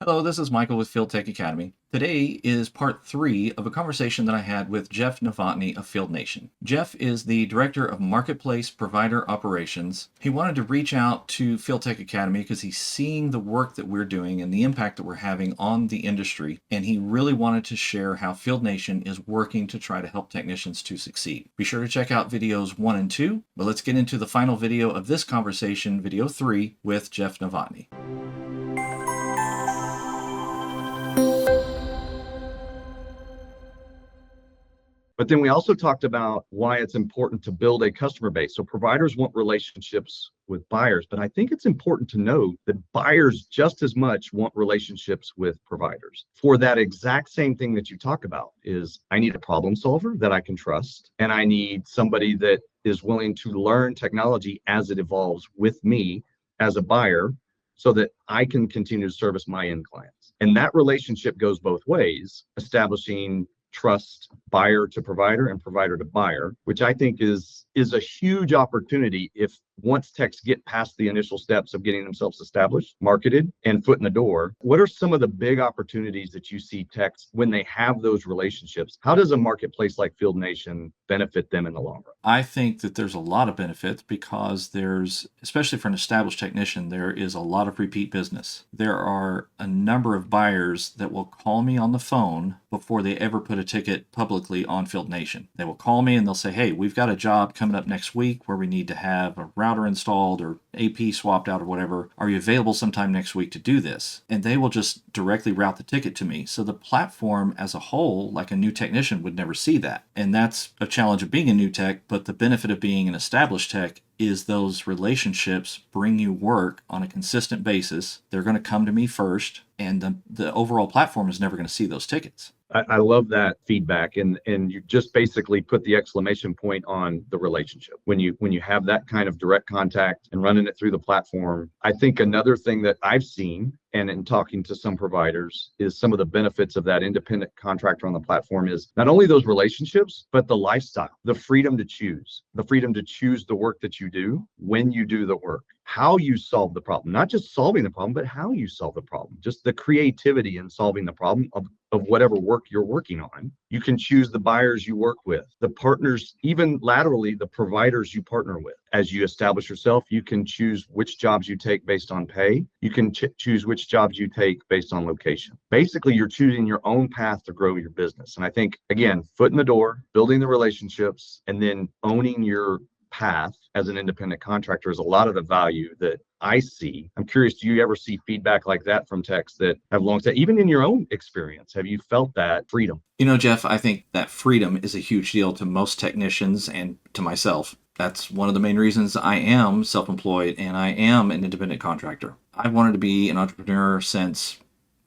Hello, this is Michael with Field Tech Academy. Today is part 3 of a conversation that I had with Jeff Novotny of Field Nation. Jeff is the Director of Marketplace Provider Operations. He wanted to reach out to Field Tech Academy because he's seeing the work that we're doing and the impact that we're having on the industry, and he really wanted to share how Field Nation is working to try to help technicians to succeed. Be sure to check out videos 1 and 2, but let's get into the final video of this conversation, video 3, with Jeff Novotny. But then we also talked about why it's important to build a customer base. So providers want relationships with buyers, but I think it's important to know that buyers just as much want relationships with providers for that exact same thing that you talk about is I need a problem solver that I can trust, and I need somebody that is willing to learn technology as it evolves with me as a buyer so that I can continue to service my end clients. And that relationship goes both ways, establishing trust buyer to provider and provider to buyer, which I think is a huge opportunity if once techs get past the initial steps of getting themselves established, marketed, and foot in the door. What are some of the big opportunities that you see techs when they have those relationships? How does a marketplace like Field Nation benefit them in the long run? I think that there's a lot of benefits because especially for an established technician, there is a lot of repeat business. There are a number of buyers that will call me on the phone before they ever put a ticket publicly on Field Nation. They will call me and they'll say, hey, we've got a job coming up next week where we need to have a router installed or AP swapped out or whatever. Are you available sometime next week to do this? And they will just directly route the ticket to me. So the platform as a whole, like a new technician would never see that. And that's a challenge of being a new tech, but the benefit of being an established tech is those relationships bring you work on a consistent basis. They're going to come to me first, and the overall platform is never going to see those tickets. I love that feedback, and you just basically put the exclamation point on the relationship. When you have that kind of direct contact and running it through the platform, I think another thing that I've seen and in talking to some providers is some of the benefits of that independent contractor on the platform is not only those relationships, but the lifestyle, the freedom to choose the work that you do when you do the work, how you solve the problem, not just solving the problem, but how you solve the problem, just the creativity in solving the problem of whatever work you're working on. You can choose the buyers you work with, the partners, even laterally, the providers you partner with. As you establish yourself, you can choose which jobs you take based on pay. You can choose which jobs you take based on location. Basically, you're choosing your own path to grow your business. And I think, again, foot in the door, building the relationships, and then owning your path as an independent contractor is a lot of the value that I see. I'm curious, do you ever see feedback like that from techs that have long time, even in your own experience, have you felt that freedom? You know, Jeff, I think that freedom is a huge deal to most technicians and to myself. That's one of the main reasons I am self-employed and I am an independent contractor. I've wanted to be an entrepreneur since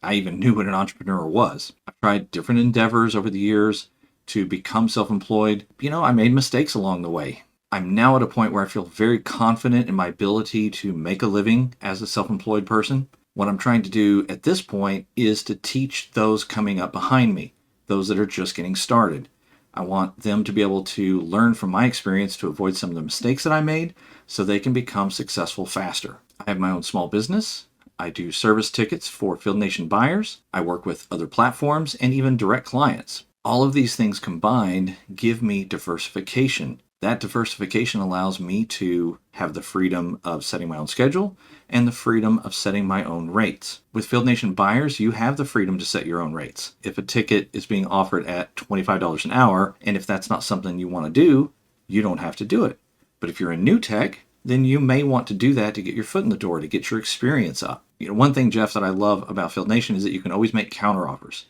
I even knew what an entrepreneur was. I've tried different endeavors over the years to become self-employed. I made mistakes along the way. I'm now at a point where I feel very confident in my ability to make a living as a self-employed person. What I'm trying to do at this point is to teach those coming up behind me, those that are just getting started. I want them to be able to learn from my experience to avoid some of the mistakes that I made so they can become successful faster. I have my own small business. I do service tickets for Field Nation buyers. I work with other platforms and even direct clients. All of these things combined give me diversification. That diversification allows me to have the freedom of setting my own schedule and the freedom of setting my own rates. With Field Nation buyers, you have the freedom to set your own rates. If a ticket is being offered at $25 an hour, and if that's not something you want to do, you don't have to do it. But if you're a new tech, then you may want to do that to get your foot in the door, to get your experience up. One thing, Jeff, that I love about Field Nation is that you can always make counter offers.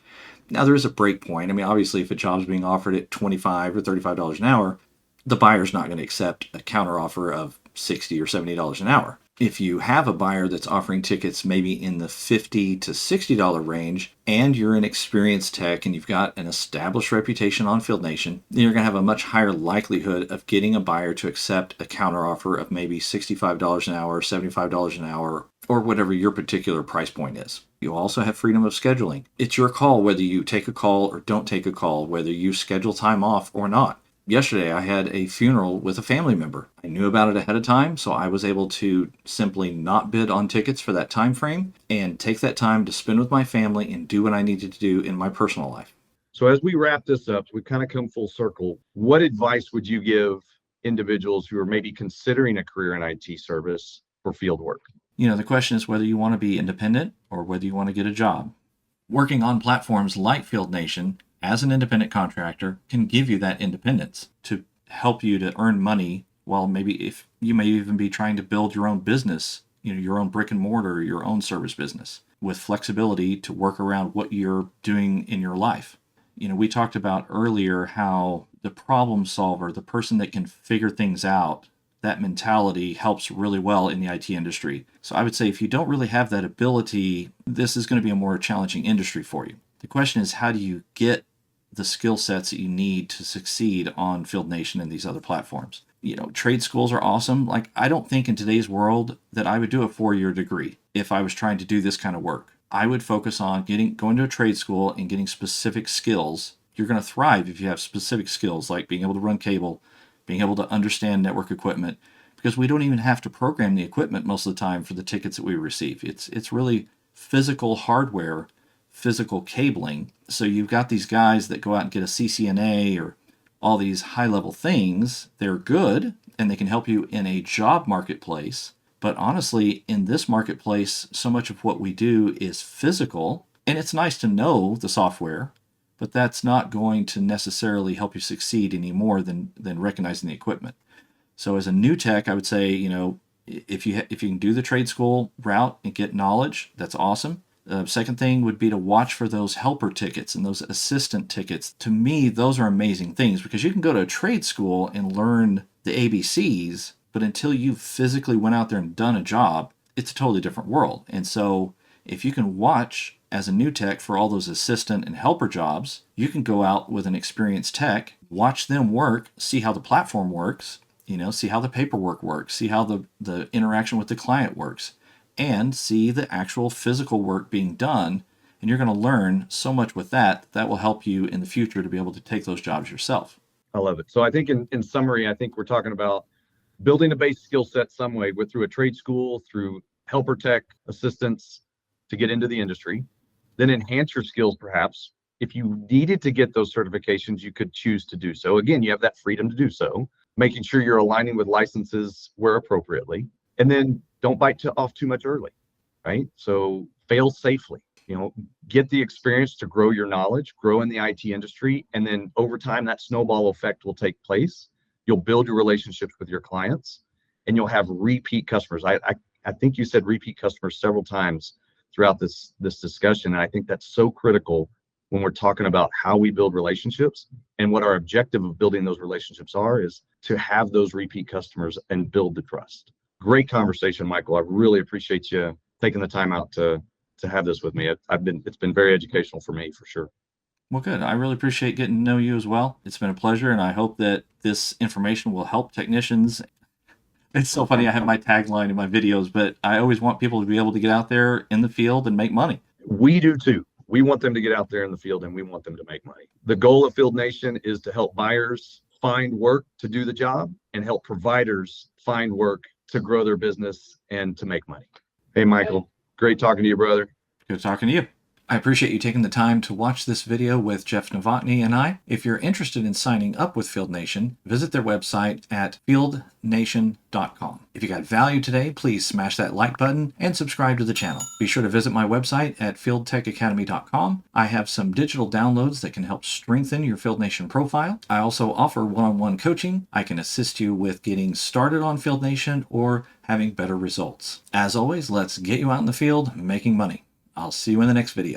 Now, there is a break point. Obviously, if a job's being offered at $25 or $35 an hour, the buyer's not going to accept a counteroffer of $60 or $70 an hour. If you have a buyer that's offering tickets maybe in the $50 to $60 range, and you're an experienced tech and you've got an established reputation on Field Nation, then you're going to have a much higher likelihood of getting a buyer to accept a counteroffer of maybe $65 an hour, $75 an hour, or whatever your particular price point is. You also have freedom of scheduling. It's your call whether you take a call or don't take a call, whether you schedule time off or not. Yesterday, I had a funeral with a family member. I knew about it ahead of time, so I was able to simply not bid on tickets for that time frame and take that time to spend with my family and do what I needed to do in my personal life. So as we wrap this up, we kind of come full circle. What advice would you give individuals who are maybe considering a career in IT service for field work? The question is whether you want to be independent or whether you want to get a job. Working on platforms like Field Nation as an independent contractor can give you that independence to help you to earn money while maybe if you may even be trying to build your own business, your own brick and mortar, your own service business with flexibility to work around what you're doing in your life. We talked about earlier how the problem solver, the person that can figure things out, that mentality helps really well in the IT industry. So I would say if you don't really have that ability, this is going to be a more challenging industry for you. The question is, how do you get the skill sets that you need to succeed on Field Nation and these other platforms? Trade schools are awesome. Like, I don't think in today's world that I would do a 4-year degree if I was trying to do this kind of work. I would focus on going to a trade school and getting specific skills. You're going to thrive if you have specific skills like being able to run cable, being able to understand network equipment, because we don't even have to program the equipment most of the time for the tickets that we receive. It's really physical hardware, physical cabling. So you've got these guys that go out and get a CCNA or all these high level things. They're good and they can help you in a job marketplace. But honestly, in this marketplace, so much of what we do is physical, and it's nice to know the software, but that's not going to necessarily help you succeed any more than recognizing the equipment. So as a new tech, I would say, if you can do the trade school route and get knowledge, that's awesome. The second thing would be to watch for those helper tickets and those assistant tickets. To me, those are amazing things because you can go to a trade school and learn the ABCs, but until you physically went out there and done a job, it's a totally different world. And so if you can watch as a new tech for all those assistant and helper jobs, you can go out with an experienced tech, watch them work, see how the platform works, see how the paperwork works, see how the interaction with the client works, and see the actual physical work being done. And you're going to learn so much with that will help you in the future to be able to take those jobs yourself. I love it. So I think in summary, I think we're talking about building a base skill set some way with through a trade school, through helper tech assistance to get into the industry, then enhance your skills perhaps. If you needed to get those certifications, you could choose to do so. Again, you have that freedom to do so, making sure you're aligning with licenses where appropriately. And then don't bite off too much early, right? So fail safely, get the experience to grow your knowledge, grow in the IT industry. And then over time, that snowball effect will take place. You'll build your relationships with your clients and you'll have repeat customers. I think you said repeat customers several times throughout this discussion. And I think that's so critical when we're talking about how we build relationships and what our objective of building those relationships is to have those repeat customers and build the trust. Great conversation, Michael. I really appreciate you taking the time out to have this with me. It's been very educational for me for sure. Well, good. I really appreciate getting to know you as well. It's been a pleasure, and I hope that this information will help technicians. It's so funny. I have my tagline in my videos, but I always want people to be able to get out there in the field and make money. We do too. We want them to get out there in the field and we want them to make money. The goal of Field Nation is to help buyers find work to do the job and help providers find work to grow their business and to make money. Hey, Michael, great talking to you, brother. Good talking to you. I appreciate you taking the time to watch this video with Jeff Novotny and I. If you're interested in signing up with Field Nation, visit their website at fieldnation.com. If you got value today, please smash that like button and subscribe to the channel. Be sure to visit my website at fieldtechacademy.com. I have some digital downloads that can help strengthen your Field Nation profile. I also offer one-on-one coaching. I can assist you with getting started on Field Nation or having better results. As always, let's get you out in the field making money. I'll see you in the next video.